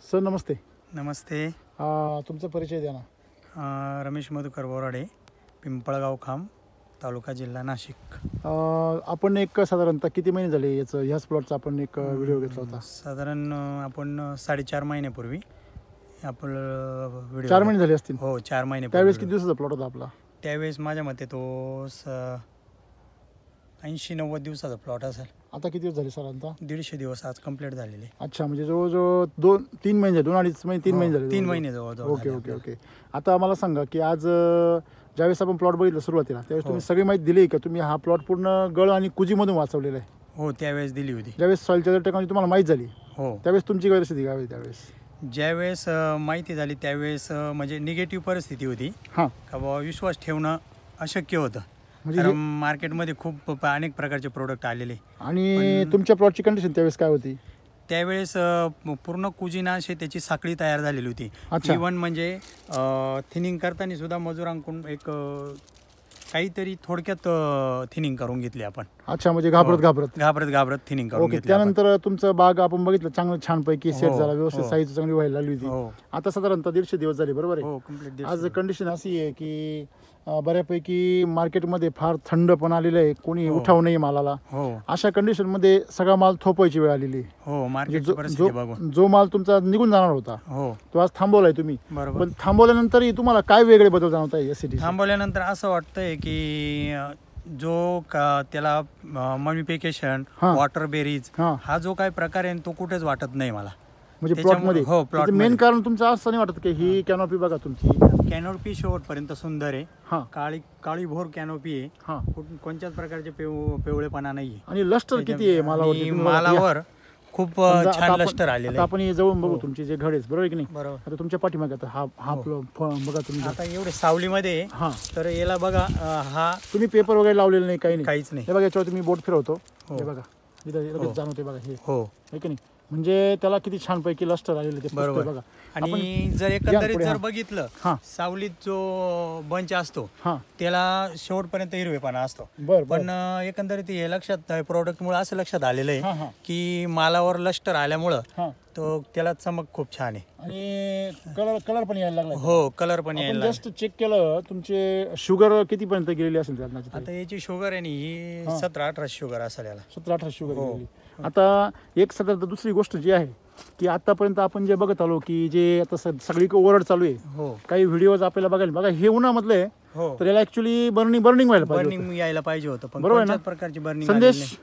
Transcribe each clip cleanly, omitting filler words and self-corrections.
Sir नमस्ते. नमस्ते. तुमचा परिचय द्या ना. रमेश मधुकर बोराडे, पिंपळगाव खांब, तालुका जिल्हा नाशिक. आपण एक साधारणतः किती महिने झाले याचं ह्याच प्लॉटचा आपण एक व्हिडिओ घेतला होता? साधारण आपण 4.5 महिन्यापूर्वी आपलं व्हिडिओ. 4 महिने झाले असतील. हो, 4 महिने. त्यावेळेस किती दिवसाचा प्लॉट होता आपला? त्यावेळेस माझ्या मते तो 80-90 दिवसाचा प्लॉट असेल. आता किती दिवस झाले साधारणतः? 150 दिवस आज कंप्लीट झालेले. अच्छा, म्हणजे जवळजवळ 2-3 महिने, 2-2.5 महिने, 3 महिने झाले. 3 महिने जवळ. Okay okay okay. आता मला सांगा की आज ज्यावेळेस आपण प्लॉट बघितला सुरुवातीला त्यावेळेस तुम्ही सगळी माहिती दिली का? तुम्ही हा प्लॉट पूर्ण गळ आणि कुजीमधून वाचवलेला आहे? हो, त्यावेळेस दिली होती. ज्यावेळेस सॉइल चार्जर टेक्नॉलॉजी तुम्हाला माहीत झाली हो त्यावेळेस तुमची परिस्थिती काय होती? त्यावेळेस ज्यावेळेस माहिती झाली त्यावेळेस म्हणजे निगेटिव्ह परिस्थिती होती. हां, का बाबा विश्वास ठेवणं अशक्य होतं. म्हणजे कारण मार्केटमध्ये खूप अनेक प्रकारचे प्रोडक्ट आलेले. आणि तुमच्या प्लॉटची कंडिशन त्यावेळेस काय होती? त्यावेळेस पूर्ण कुजिना अशी त्याची साखळी तयार झालेली होती. अच्छा. इव्हन म्हणजे थिनिंग करताना सुद्धा मजुरांकडून एक काहीतरी थोडक्यात थिनिंग करून घेतली आपण. अच्छा, म्हणजे घाबरत थिनिंग करून घेतली. त्यानंतर तुमचं बाग आपण बघितलं चांगलं छानपैकी सेट झाला, व्यवस्थित साईज चांगली व्हायला लागली होती. आता साधारणतः 150 दिवस झाले, बरोबर आहे? हो, कंप्लीट. आज कंडिशन अशी आहे की बऱ्यापैकी मार्केटमध्ये फार थंड पण आलेलं आहे, कोणी उठाव नाही मालाला. अशा कंडिशन मध्ये सगळा माल थोपायची वेळ आलेली. हो, मार्केटची परिस्थिती बघून जो माल तुमचा निघून जाणार होता तो आज थांबवलाय तुम्ही. पण थांबवल्यानंतरही तुम्हाला काय वेगळे बदल जाणवत आहे? एसिडी थांबवल्यानंतर असं वाटतंय की जो त्याला मॉडिफिकेशन, वॉटर बेरीज हा जो काही प्रकार आहे तो कुठेच वाटत नाही मला. म्हणजे प्लॉटमध्ये. हो, प्लॉट मेन कारण तुमचं असं नाही वाटत की ही कॅनोपी बघा तुमची? कॅनोपी शेवटपर्यंत सुंदर आहे. काळी भोर कॅनोपी आहे. कोणत्याच प्रकारचे पिवळेपणा नाहीये. आणि लस्टर किती आहे मालावर? खूप छान लस्टर आलेलं आहे. आपण जवळून बघू तुमचे जे घड आहेत, बरोबर की नाही? बरोबर. आता तुमच्या पाठीमागे हा बघा तुम्ही. आता एवढे सावलीमध्ये तर याला बघा, हा तुम्ही पेपर वगैरे लावलेलं नाही, काही नाही, काहीच नाही. हे बघा, याच्यावर तुम्ही बोट फिरवतो, हे बघा इथं जाणवते बघा हे. हो, आहे की नाही? म्हणजे त्याला किती छानपैकी लस्टर आलेलं ते बघा. आणि जर एकंदरीत जर बघितलं, सावलीत जो बंच असतो त्याला शेवटपर्यंत हिरवेपणा असतो. पण एकंदरीत हे लक्षात प्रोडक्ट मुळे असं लक्षात आलेलं आहे की मालावर लस्टर आल्यामुळं तो त्याला चमक खूप छान आहे. आणि कलर पण यायला लागला. हो, कलर पण यायला. जस्ट चेक केलं, तुमचे शुगर किती पर्यंत गेलेली असेल? आता याची शुगर आहे ही 17-18 शुगर असेल याला. 17-18 शुगर. आता एक साधारण दुसरी गोष्ट जी आहे की आतापर्यंत आपण जे बघत आलो की जे आता सगळी ओरड चालू आहे, काही व्हिडिओज आपल्याला बघायला बघा, हे उन्हामधले आहे तर याला ऍक्च्युली बर्निंग बर्निंग यायला पाहिजे होतं, पण बरोबर ना? प्रकारची बर्निंग संदेश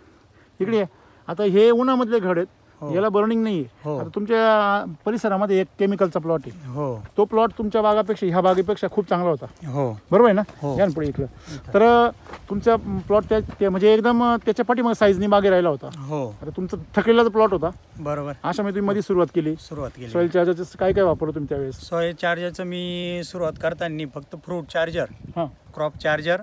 इकडे. आता हे उन्हामधले घड आहेत, याला बर्निंग नाहीये. आता तुमच्या परिसरामध्ये एक केमिकलचा प्लॉट आहे, तो प्लॉट तुमच्या बागापेक्षा ह्या बागेपेक्षा खूप चांगला होता, बरोबर आहे ना? या पुढे इकडं. तर तुमचा प्लॉट म्हणजे एकदम त्याच्या पाठीमागे साईजनी मागे राहिला होता. आता तुमचा थकलेला प्लॉट होता, बरोबर. अशा मध्ये तुम्ही मध्ये सुरुवात केली. सॉइल चार्जरचं काय काय वापरलं तुम्ही त्यावेळेस? सॉइल चार्जरचं मी सुरुवात करताना फक्त फ्रूट चार्जर, क्रॉप चार्जर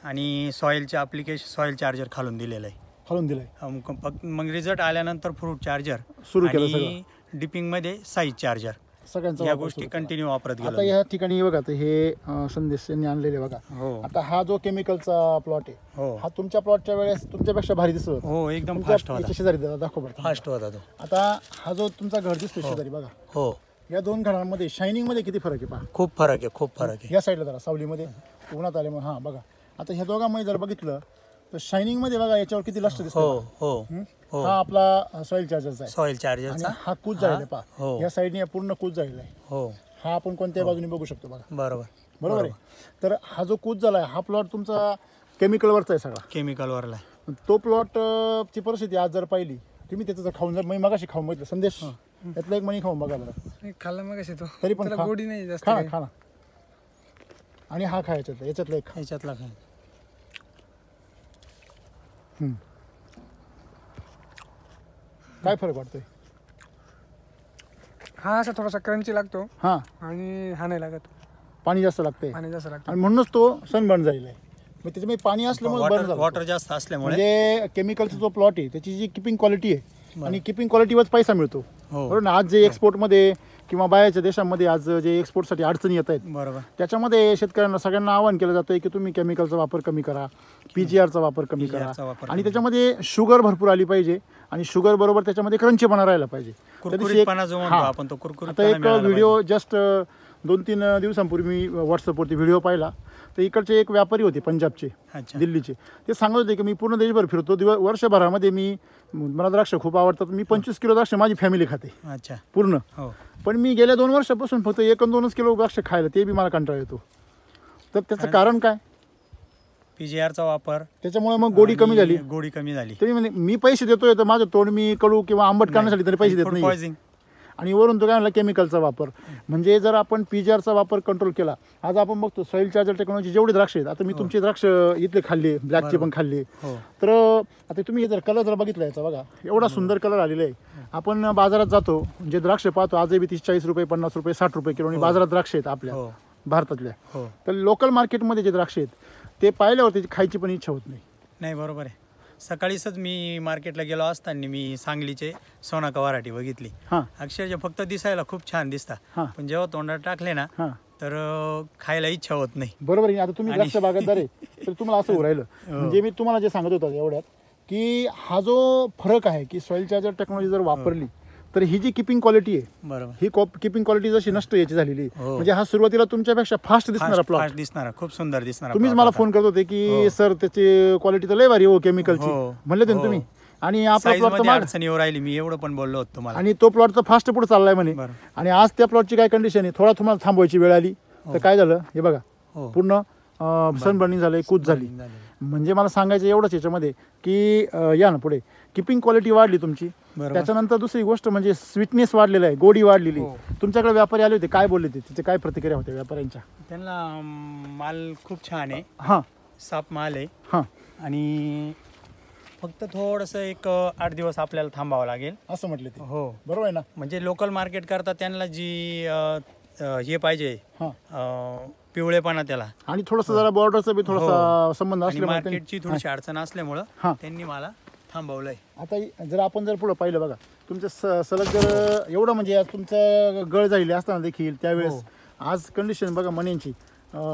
आणि सॉइलचे ॲप्लिकेशन सॉइल चार्जर खालून दिलेलं आहे. फक्त मग रिझल्ट आल्यानंतर फ्रूट चार्जर सुरू केलं आणि डिपिंग मध्ये साईज चार्जर, सगळ्यांच्या या गोष्टी कंटिन्यू वापरत गेलो. आता या ठिकाणी बघा, हे संदेश यांनी आणलेले बघा. आता हा जो केमिकलचा प्लॉट आहे, हा तुमच्या प्लॉटच्या वेळेस तुमच्यापेक्षा भारी दिसत. हो, एकदम फास्ट होता. शेजारी दाखव बरं. फास्ट होता तो. आता हा जो तुमचा घर दिसतो शेजारी बघा, हो, या दोन घरांमध्ये शायनिंग मध्ये किती फरक आहे पहा. खूप फरक आहे. या साईडला जरा सावलीमध्ये उन्हात आले मग बघा. आता ह्या दोघांमध्ये जर बघितलं तर शायनिंग मध्ये बघा याच्यावर किती लस्टर दिसतो. हा आपला सॉइल चार्जरचा आहे. सॉइल चार्जरचा हा कूच जाईल पहा, या साईडने पूर्ण कूच जाईल आहे. हा आपण कोणत्या बाजूने बघू शकतो बघा. बरोबर आहे. तर हा जो कूच झालाय हा प्लॉट तुमचा केमिकलवरचा आहे, सगळा केमिकलवरला. तो प्लॉट ची परिस्थिती आज जर पाहिली तुम्ही, त्याचं जर खाऊन, जर मी मगाशी खाऊन बघितलं संदेश, त्यातलं एक मणी खाऊन बघा बरं. खाल्ला मगाशी तो, तरी पण गोडी नाही जास्त. खा ना. आणि हा खा, याच्यातला एक याच्यातला खा. काय फरक वाटतोय? हा असा थोडासा क्रंची लागतो, आणि हा नाही लागत. पाणी जास्त लागते आणि म्हणूनच तो सनबर्न जाईल. मग त्याच्यामध्ये पाणी असल्यामुळे, वॉटर जास्त असल्यामुळे, म्हणजे केमिकलचा जो प्लॉट आहे त्याची जी किपिंग क्वालिटी आहे आणि किपिंग क्वालिटीवर पैसा मिळतो, बरोबर ना? आज जे एक्सपोर्टमध्ये किंवा बाहेरच्या देशांमध्ये आज जे एक्सपोर्टसाठी अडचणी येत आहेत, बरोबर, त्याच्यामध्ये शेतकऱ्यांना सगळ्यांना आवाहन केलं जातं की तुम्ही केमिकलचा वापर कमी करा, PGRचा वापर कमी करा, आणि त्याच्यामध्ये शुगर भरपूर आली पाहिजे आणि शुगर बरोबर त्याच्यामध्ये क्रंचीपणा राहायला पाहिजे. कुरकुरीतपणा जो म्हणतो आपण तो आता कुरकुरीतपणा एक मिळाला व्हिडिओ जस्ट 2-3 दिवसांपूर्वी मी व्हॉट्सअपवरती व्हिडिओ पाहिला. तर इकडचे एक व्यापारी होते पंजाबचे, अच्छा. दिल्लीचे. ते सांगत होते की मी पूर्ण देशभर फिरतो, वर्षभरामध्ये मला द्राक्ष खूप आवडतात, मी 25 किलो द्राक्ष माझी फॅमिली खाते अच्छा, पूर्ण. हो, पण मी गेल्या 2 वर्षापासून फक्त 1-2 किलो द्राक्ष खायला, ते बी मला कंटाळा येतो. तर त्याचं कारण काय? PGRचा वापर, त्याच्यामुळे मग गोडी कमी झाली. गोडी कमी झाली. तरी म्हणजे मी पैसे देतोय तर माझं तोंड मी कडू किंवा आंबट करण्यासाठी तरी पैसे देत नाही. पॉइझनिंग आणि वरून तो काय म्हणला केमिकलचा वापर. म्हणजे जर आपण PGRचा वापर कंट्रोल केला, आज आपण बघतो सॉईल चार्जर टेक्नॉलॉजी जेवढे द्राक्ष आहेत, आता मी तुमचे द्राक्ष इथले खाल्ले, ब्लॅकचे पण खाल्ले. तर आता तुम्ही जर कलर जर बघितला याचा बघा, एवढा सुंदर कलर आलेला आहे. आपण बाजारात जातो, जे द्राक्ष पाहतो आजही 30-40 रुपये, 50 रुपये, 60 रुपये किलो बाजारात द्राक्ष आहेत आपल्या भारतातल्या. तर लोकल मार्केटमध्ये जे द्राक्ष आहेत ते पाहिल्यावर त्याची खायची पण इच्छा होत नाही. नाही, बरोबर आहे. सकाळीच मी मार्केटला गेलो असताना मी सांगलीचे सोनाका वराठी बघितली. अक्षरशः फक्त दिसायला खूप छान दिसतात, पण जेव्हा तोंडात टाकले ना तर खायला इच्छा होत नाही. बरोबर आहे. आता तुम्ही द्राक्ष बागायतदार आहे, तर तुम्हाला असं राहिलं. म्हणजे मी तुम्हाला जे सांगत होतो एवढ्यात की हा जो फरक आहे की सॉईल चार्जर टेक्नॉलॉजी जर वापरली तर ही जी किपिंग क्वालिटी आहे, बरोबर, ही किपिंग क्वालिटी जशी नष्ट याची झालेली आहे. म्हणजे हा सुरुवातीला तुमच्यापेक्षा फास्ट दिसणारा प्लॉट दिसणारा, खूप सुंदर दिसणारा. तुम्हीच मला फोन करत होते की सर त्याची क्वालिटी तर लय भारी हो केमिकलची, म्हणले ते तुम्ही. आणि आपला प्लॉट तर अडचणीवर राहिली, मी एवढं पण बोललो होतो तुम्हाला. आणि तो प्लॉट तर फास्ट पुढे चाललाय म्हणे. आणि आज त्या प्लॉटची काय कंडिशन आहे, थोडा तुम्हाला थांबवायची वेळ आली तर काय झालं हे बघा, पूर्ण सनबर्निंग झालंय, कूच झाली. म्हणजे मला सांगायचं एवढंच याच्यामध्ये की या ना पुढे किपिंग क्वालिटी वाढली तुमची. त्याच्यानंतर दुसरी गोष्ट म्हणजे स्वीटनेस वाढलेला आहे, गोडी वाढलेली. तुमच्याकडे व्यापारी आले होते, काय बोलले ते, तिथे काय प्रतिक्रिया होत्या व्यापाऱ्यांच्या? त्यांना माल खूप छान आहे, हां, साफ माल आहे. हां, आणि फक्त थोडंसं एक 8 दिवस आपल्याला थांबावं लागेल असं म्हटलं ते. हो, बरोबर आहे ना. म्हणजे लोकल मार्केट करता त्यांना जी हे पाहिजे, पिवळेपणा त्याला, आणि थोडंसं जरा बॉर्डरचा बी थोडासा संबंध असल्यामुळे मार्केटची थोडीशी अडचण असल्यामुळं त्यांनी मला थांबवलंय. आता जर आपण पुढे पाहिलं बघा, तुमचं सलग जर एवढं म्हणजे तुमचं गळ झालेली असताना देखील त्यावेळेस आज कंडिशन बघा मण्यांची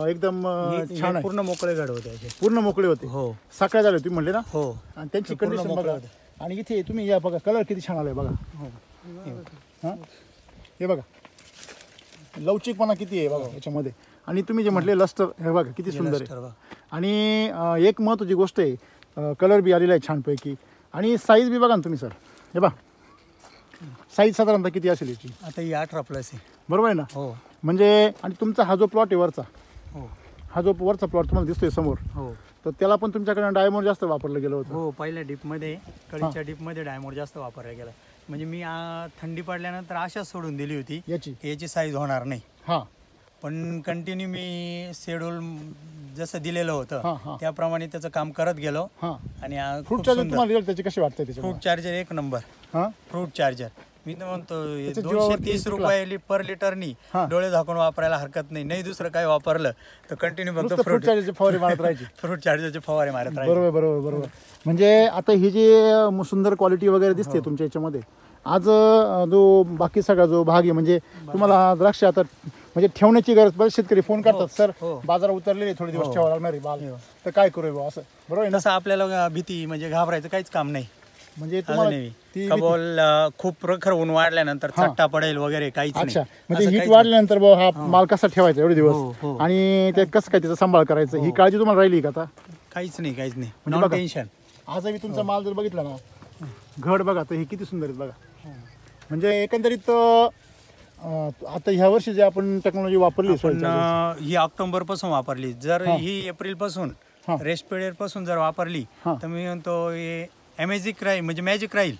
एकदम छान आहे. पूर्ण मोकळे घड होते, पूर्ण मोकळे होते. हो, साखळ्या झाल्या तुम्ही म्हणले ना. हो, आणि त्यांची कंडिशन बघा. आणि इथे तुम्ही या बघा, कलर किती छान आलाय बघा. हे बघा लवचिकपणा किती आहे बघा याच्यामध्ये. आणि तुम्ही जे म्हटले लस्टर, हे बघा किती सुंदर आहे. आणि एक महत्त्वाची गोष्ट आहे, कलर बी आलेला आहे छानपैकी. आणि साईज बी बघा ना तुम्ही सर, हे बघा साईज साधारणतः किती असेल याची? आता ही 18+ आहे. बरोबर आहे ना. हो, म्हणजे आणि तुमचा हा जो प्लॉट आहे वरचा, हा जो वरचा प्लॉट तुम्हाला दिसतोय समोर, तर त्याला पण तुमच्याकडे डायमंड जास्त वापरलं गेलं होतं. हो, पहिल्या डीपमध्ये, कळीच्या डीपमध्ये डायमंड जास्त वापरला गेला. म्हणजे मी थंडी पडल्यानंतर अशाच सोडून दिली होती याची साईज होणार नाही. पण कंटिन्यू मी शेड्यूल जसं दिलेलं होतं त्याप्रमाणे त्याचं काम करत गेलो. आणि फ्रूट चार्जर तुम्हाला त्याची कशी वाटते? फ्रूट चार्जर एक नंबर. फ्रूट चार्जर मी तर म्हणतो 230 रुपये पर लिटरनी डोळे झाकून वापरायला हरकत नाही. नाही दुसरं काय वापरलं तर कंटिन्यू फक्त फ्रूट चार्जरचे फवारे मारत राहायचे. फ्रूट चार्जरचे फवारे मारत राहायचे. बरोबर बरोबर बरोबर. म्हणजे आता ही जी सुंदर क्वालिटी वगैरे दिसते तुमच्या याच्यामध्ये, आज जो बाकी सगळा जो भाग आहे म्हणजे तुम्हाला द्राक्ष आता म्हणजे ठेवण्याची गरज. बरेच शेतकरी फोन करतात, सर बाजारात उतरलेले थोडे दिवस ठेवावं लागणार आहे बाल, तर काय करू असं. बरोबर आहे. तसं आपल्याला भीती म्हणजे घाबरायचं काहीच काम नाही. म्हणजे कबोल खूप प्रखर ऊन वाढल्यानंतर चट्टा पडेल वगैरे काहीच नाही. म्हणजे हीट वाढल्यानंतर हा माल कसा ठेवायचा एवढे दिवस आणि ते कसं काय त्याचा सांभाळ करायचं, ही काळजी तुम्हाला राहिली का आता? काहीच नाही, काहीच नाही. No tension. आजही तुमचा माल जर बघितला ना, घड बघा तर हे किती सुंदर आहेत बघा. म्हणजे एकंदरीत आता ह्या वर्षी जे आपण टेक्नॉलॉजी वापरली ही ऑक्टोबर पासून वापरली, जर ही एप्रिल पासून रेस्ट पिरियड पासून जर वापरली तर मी म्हणतो अमेझिंग राहील, म्हणजे मॅजिक राहील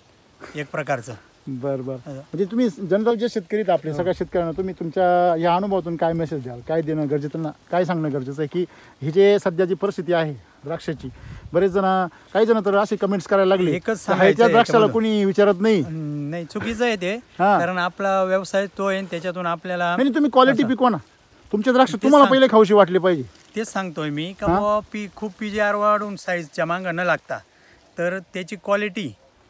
एक प्रकारचं. बरं बरं. म्हणजे तुम्ही जनरल जे शेतकरी आपले सगळ्या शेतकऱ्यांना तुम्ही तुमच्या या अनुभवातून काय मेसेज द्याल, काय देणं गरजेचं ना, काय सांगणं गरजेचं आहे की ही जे सध्या जी परिस्थिती आहे द्राक्षाची, बरेच जण काही जण तर असे कमेंट्स करायला लागले एकच सांगायचं, द्राक्षाला कोणी विचारत नाही. नाही, चुकीचं आहे ते, कारण आपला व्यवसाय तो आहे, त्याच्यातून आपल्याला नाही तुम्ही क्वालिटी पिकवा ना. तुमचे द्राक्ष तुम्हाला पहिले खाऊशी वाटले पाहिजे. तेच सांगतोय मी का खूप PGR वाढून साईजच्या मागं न लागता तर त्याची क्वालिटी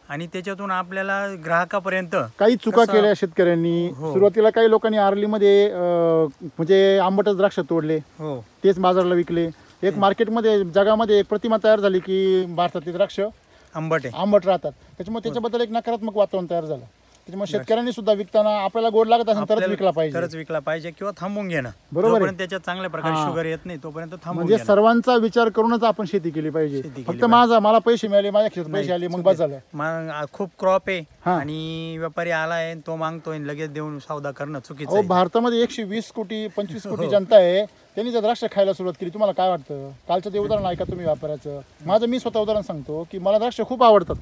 आणि त्याच्यातून आपल्याला ग्राहकापर्यंत काही चुका केल्या शेतकऱ्यांनी. सुरुवातीला काही लोकांनी आर्लीमध्ये म्हणजे आंबटच द्राक्ष तोडले, तेच बाजाराला विकले. एक मार्केटमध्ये जगामध्ये एक प्रतिमा तयार झाली की भारतातले द्राक्ष आंबट राहतात. त्याच्यामुळे त्याच्याबद्दल एक नकारात्मक वातावरण तयार झालं. त्याच्यामुळे शेतकऱ्यांनी सुद्धा विकताना आपल्याला गोड लागत असेल तरच विकला पाहिजे किंवा थांबून घेणं. बरोबर. त्याच्यात चांगल्या प्रकारे शुगर येत नाही तोपर्यंत थांबून म्हणजे सर्वांचा विचार करूनच आपण शेती केली पाहिजे. फक्त मला पैसे मिळाले, माझ्या खिशात पैसे आले मग बस झालं. खूप क्रॉप आहे आणि व्यापारी आलाय तो मागतोय लगेच देऊन सौदा करणं चुकीचं आहे. भारतामध्ये 120 कोटी 25 कोटी जनता आहे. त्यांनी जर द्राक्ष खायला सुरुवात केली, तुम्हाला काय वाटतं? कालचं ते उदाहरण ऐका तुम्ही व्यापाऱ्याचं. मी स्वतः उदाहरण सांगतो की मला द्राक्ष खूप आवडतात,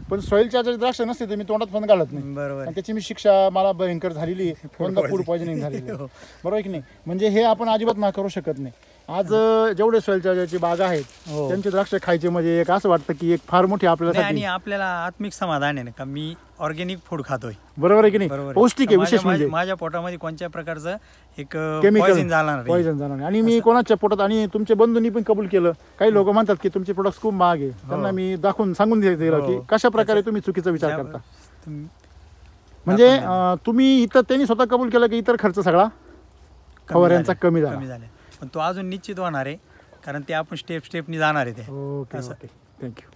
पण सॉइल चार्जर द्राक्ष नसते तर मी तोंडात पण घालत नाही. बरोबर. त्याची मी शिक्षा मला भयंकर झालेली, फूड पॉइझनिंग झालेली. बरोबर की नाही? म्हणजे हे आपण अजिबात ना करू शकत नाही. आज जेवढे सॉइल चार्जरची बाग आहेत त्यांचे द्राक्ष खायचे म्हणजे एक असं वाटतं की एक फार मोठी आपल्याला आणि आपल्याला आत्मिक समाधान आहे ना का मी ऑर्गॅनिक फूड खातोय. बरोबर आहे की नाही? पौष्टिक आहे. विशेष म्हणजे माझ्या पोटामध्ये कोणत्या प्रकारचं एक पॉइझन जाणार नाही. आणि मी कोणाच्या पोटात, आणि तुमच्या बंधूंनी पण कबूल केलं. काही लोक म्हणतात की तुमचे प्रोडक्ट खूप महाग आहे, त्यांना मी सांगून दिलं की कशा प्रकारे तुम्ही चुकीचा विचार करता. म्हणजे तुम्ही इतर, त्यांनी स्वतः कबूल केलं की इतर खर्च सगळा फवाऱ्यांचा कमी झाला. पण तो अजून निश्चित होणार आहे कारण ते आपण स्टेपनी जाणार आहे ते. Okay, thank you.